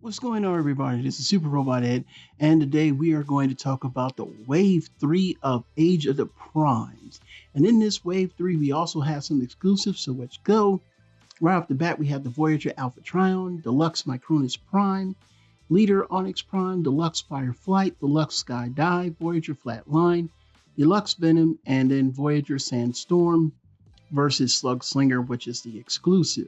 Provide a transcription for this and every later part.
What's going on, everybody? This is Super Robot Ed, and today we are going to talk about the Wave 3 of Age of the Primes. And in this Wave 3, we also have some exclusives, so let's go. Right off the bat, we have the Voyager Alpha Trion, Deluxe Micronis Prime, Leader Onyx Prime, Deluxe Fireflight, Deluxe Skydive, Voyager Flatline, Deluxe Venom, and then Voyager Sandstorm versus Slug Slinger, which is the exclusive.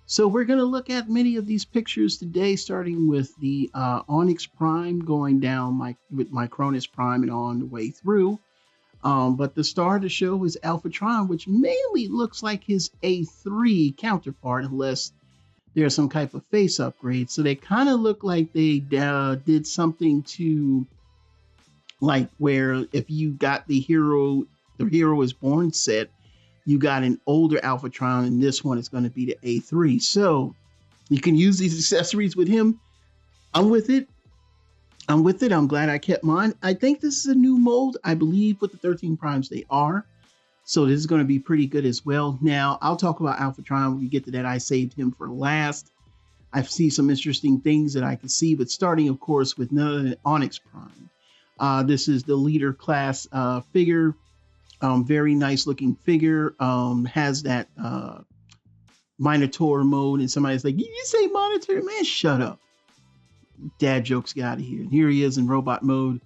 So we're going to look at many of these pictures today, starting with the Onyx Prime going down with Micronis Prime and on the way through. But the star of the show is Alpha Trion, which mainly looks like his A3 counterpart, unless there's some type of face upgrade. So they kind of look like they did something to, like, where if you got the Hero is Born set, you got an older Alpha Trion, and this one is going to be the A3. So you can use these accessories with him. I'm with it. I'm glad I kept mine. I think this is a new mold. I believe with the 13 primes they are. So this is going to be pretty good as well. Now, I'll talk about Alpha Trion when we get to that. I saved him for last. I see some interesting things that I can see, but starting, of course, with none other than Onyx Prime. This is the leader class figure. Very nice looking figure. Has that Minotaur mode, and somebody's like, "You say Minotaur, man? Shut up." Dad jokes get out of here. And here he is in robot mode,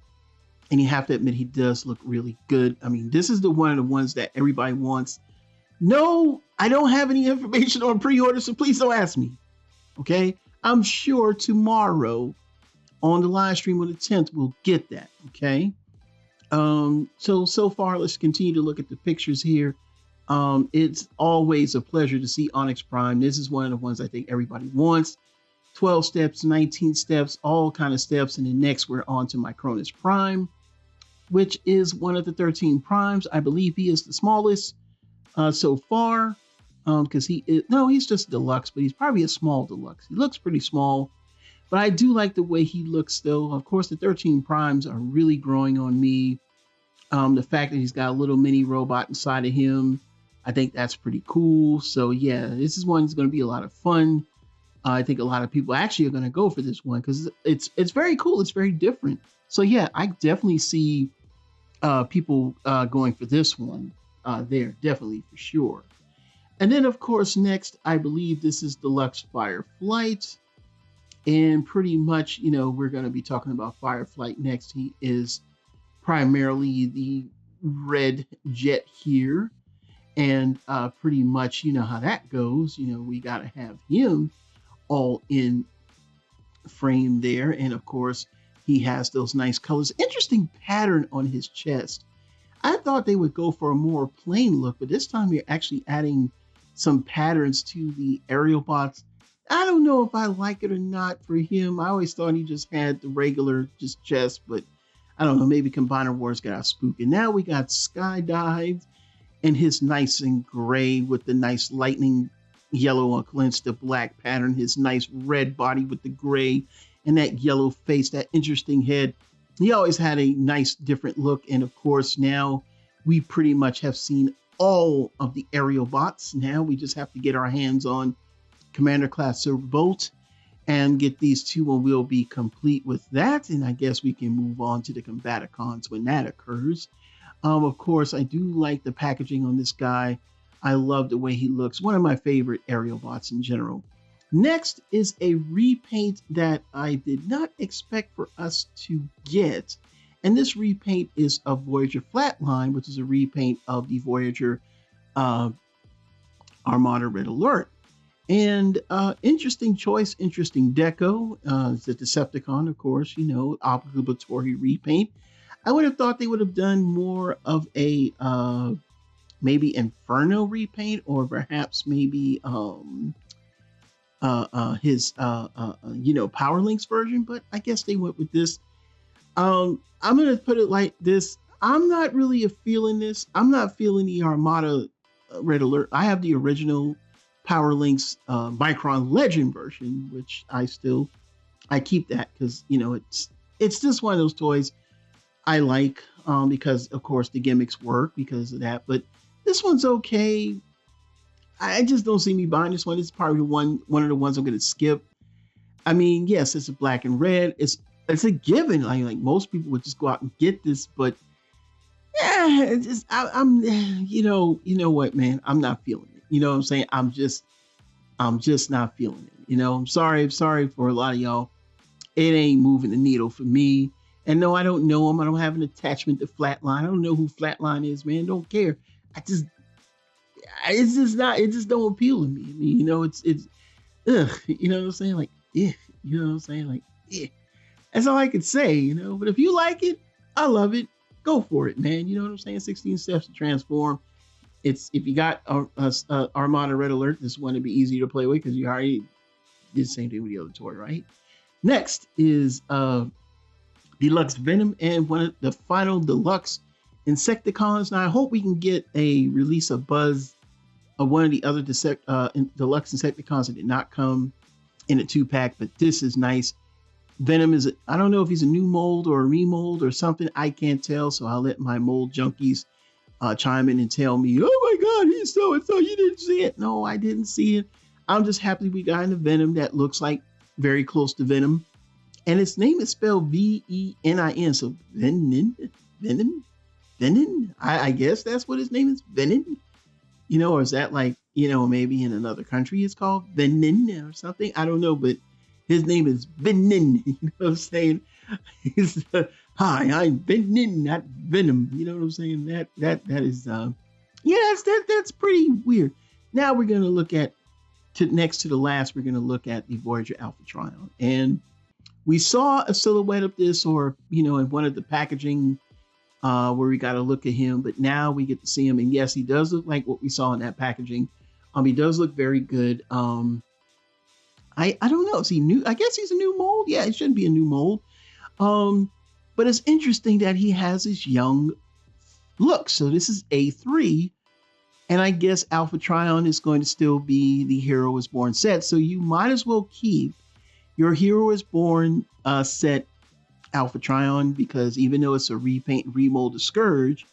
and you have to admit he does look really good. I mean, this is one of the ones that everybody wants. No, I don't have any information on pre-order, so please don't ask me. Okay, I'm sure tomorrow on the live stream on the 10th we'll get that. Okay. So far, let's continue to look at the pictures here. It's always a pleasure to see Onyx Prime. This is one of the ones I think everybody wants. 12 steps, 19 steps, all kind of steps. And then next we're on to Micronis Prime, which is one of the 13 primes. I believe he is the smallest so far, because he's just deluxe, but he's probably a small deluxe. He looks pretty small. But I do like the way he looks, though. Of course, the 13 primes are really growing on me. The fact that he's got a little mini robot inside of him, I think that's pretty cool. So, yeah, this is one that's going to be a lot of fun. I think a lot of people actually are going to go for this one because it's very cool. It's very different. So, yeah, I definitely see people going for this one there, definitely for sure. And then, of course, next, I believe this is Deluxe Fireflight. And pretty much, we're going to be talking about Fireflight next. He is primarily the red jet here. And pretty much, you know how that goes. We got to have him all in frame there. And of course, he has those nice colors. Interesting pattern on his chest. I thought they would go for a more plain look, but this time you're actually adding some patterns to the aerial bots. I don't know if I like it or not for him. I always thought he just had the regular chest, but I don't know. Maybe Combiner Wars got spooked. And now we got Skydive and his nice and gray with the nice lightning yellow against the black pattern. His nice red body with the gray and that yellow face, that interesting head. He always had a nice different look. And of course, now we pretty much have seen all of the aerial bots. Now we just have to get our hands on Commander Class Bolt and get these two, and we'll be complete with that. And I guess we can move on to the Combaticons when that occurs. Of course, I do like the packaging on this guy. I love the way he looks. One of my favorite aerial bots in general. Next is a repaint that I did not expect for us to get. And this repaint is of Voyager Flatline, which is a repaint of the Voyager Armada Red Alert. And interesting choice, interesting deco. The Decepticon, of course, obligatory repaint. I would have thought they would have done more of a maybe Inferno repaint, or perhaps maybe his Power Links version. But I guess they went with this. I'm gonna put it like this. I'm not really feeling this. I'm not feeling the Armada Red Alert. I have the original Power Links Micron Legend version, which I keep that because it's just one of those toys I like because of course the gimmicks work because of that. But this one's okay. I just don't see me buying this one. It's probably one of the ones I'm going to skip. I mean, yes, it's a black and red. It's a given. Like most people would just go out and get this, but yeah, it's just I'm you know what, man, I'm not feeling it. You know what I'm saying? I'm just not feeling it. You know, I'm sorry for a lot of y'all. It ain't moving the needle for me. And no, I don't know him. I don't have an attachment to Flatline. I don't know who Flatline is, man. Don't care. It's just not. It just don't appeal to me. I mean, you know, it's ugh. You know what I'm saying? Like, yeah. You know what I'm saying? Like, yeah. That's all I could say. You know. But if you like it, I love it. Go for it, man. You know what I'm saying? 16 steps to transform. It's if you got Armada Red Alert, this one would be easy to play with because you already did the same thing with the other toy, right? Next is Deluxe Venom and one of the final Deluxe Insecticons. Now I hope we can get a release of Buzz of one of the other Deluxe Insecticons that did not come in a 2-pack, but this is nice. Venom is, I don't know if he's a new mold or a remold or something. I can't tell, so I'll let my mold junkies chime in and tell me, oh my God, he's so and so. You didn't see it. No, I didn't see it. I'm just happy we got in the Venom that looks like very close to Venom. And its name is spelled V-E-N-I-N. So Venom. I guess that's what his name is, Venom. You know, or is that like, you know, maybe in another country it's called Venom or something? I don't know, but his name is Venom. You know what I'm saying? He's hi, I'm Venom, not Venom. You know what I'm saying? That is yeah, that's pretty weird. Now we're gonna look at next to the last, we're gonna look at the Voyager Alpha Trion. And we saw a silhouette of this, or you know, in one of the packaging where we got to look at him, but now we get to see him. And yes, he does look like what we saw in that packaging. He does look very good. I don't know. Is he new? I guess he's a new mold. Yeah, it shouldn't be a new mold. But it's interesting that he has this young look. So this is A3. And I guess Alpha Trion is going to still be the Hero is Born set. So you might as well keep your Hero is Born set Alpha Trion, because even though it's a repaint and remold of Scourge,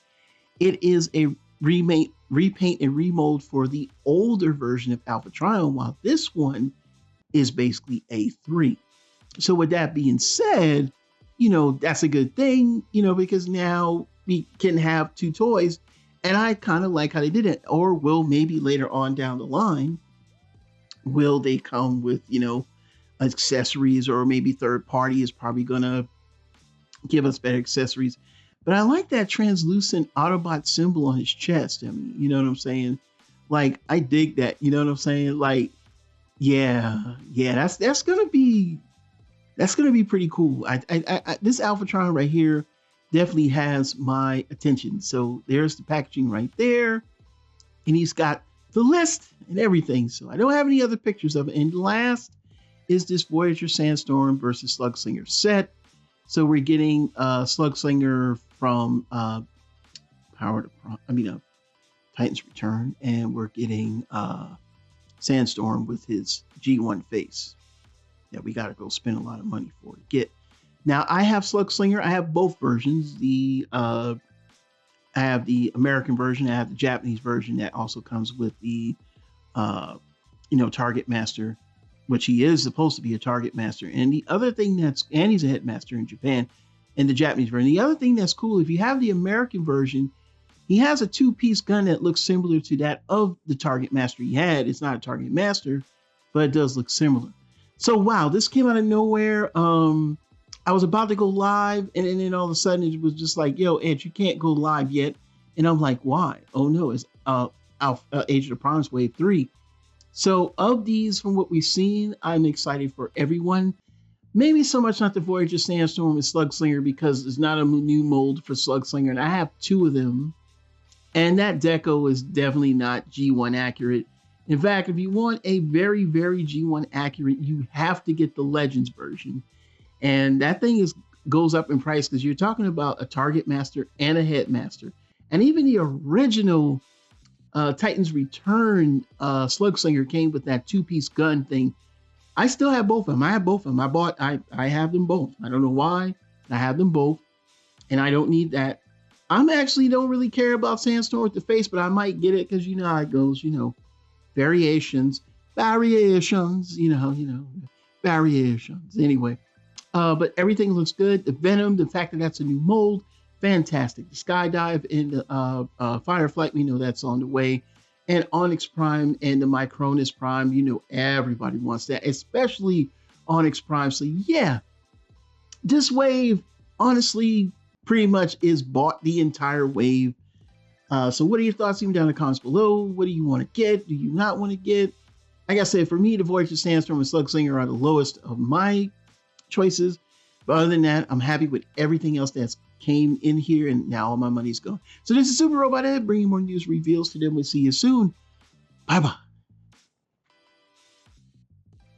it is a repaint and remold for the older version of Alpha Trion, while this one is basically A3. So with that being said, you know, that's a good thing, you know, because now we can have two toys. And I kind of like how they did it. Or will maybe later on down the line, will they come with, you know, accessories, or maybe third party is probably going to give us better accessories. But I like that translucent Autobot symbol on his chest. I mean, you know what I'm saying? Like, I dig that. You know what I'm saying? Like, yeah, that's gonna be pretty cool. I this Alphatron right here definitely has my attention. So there's the packaging right there, and he's got the list and everything. So I don't have any other pictures of it. And last is this Voyager Sandstorm versus Slug Slinger set. So we're getting Slug Slinger from Titan's Return, and we're getting Sandstorm with his G1 face that we got to go spend a lot of money for to get. Now I have Slug Slinger. I have both versions. I have the American version. I have the Japanese version that also comes with the Target Master, which he is supposed to be a Target Master. And the other thing and he's a Headmaster in Japan, and the Japanese version. The other thing that's cool, if you have the American version, he has a 2-piece gun that looks similar to that of the Target Master he had. It's not a Target Master, but it does look similar. So, wow, this came out of nowhere. I was about to go live, and then all of a sudden it was just like, yo, Ed, you can't go live yet. And I'm like, why? Oh, no, it's Age of the Promise Wave 3. So of these, from what we've seen, I'm excited for everyone. Maybe so much not the Voyager Sandstorm and Slug Slinger, because it's not a new mold for Slug Slinger, and I have 2 of them. And that deco is definitely not G1 accurate. In fact, if you want a very, very G1 accurate, you have to get the Legends version. And that thing goes up in price, because you're talking about a Target Master and a Headmaster. And even the original Titan's Return Slug Slinger came with that 2-piece gun thing. I still have both of them. I have both of them. I have them both. I don't know why. I have them both. And I don't need that. I'm actually don't really care about Sandstorm with the face, but I might get it because you know how it goes, variations, you know, variations. Anyway, but everything looks good. The Venom, the fact that that's a new mold, fantastic. The Skydive and the Fireflight, we know that's on the way. And Onyx Prime and the Micronis Prime, you know, everybody wants that, especially Onyx Prime. So yeah, this wave, honestly, pretty much is bought the entire wave. So what are your thoughts? Leave them down in the comments below. What do you want to get? Do you not want to get? Like I said, for me, the Voyager Sandstorm and Slug Slinger are the lowest of my choices. But other than that, I'm happy with everything else that's came in here, and now all my money's gone. So this is Super Robot Ed, bringing more news reveals to them. We'll see you soon. Bye-bye.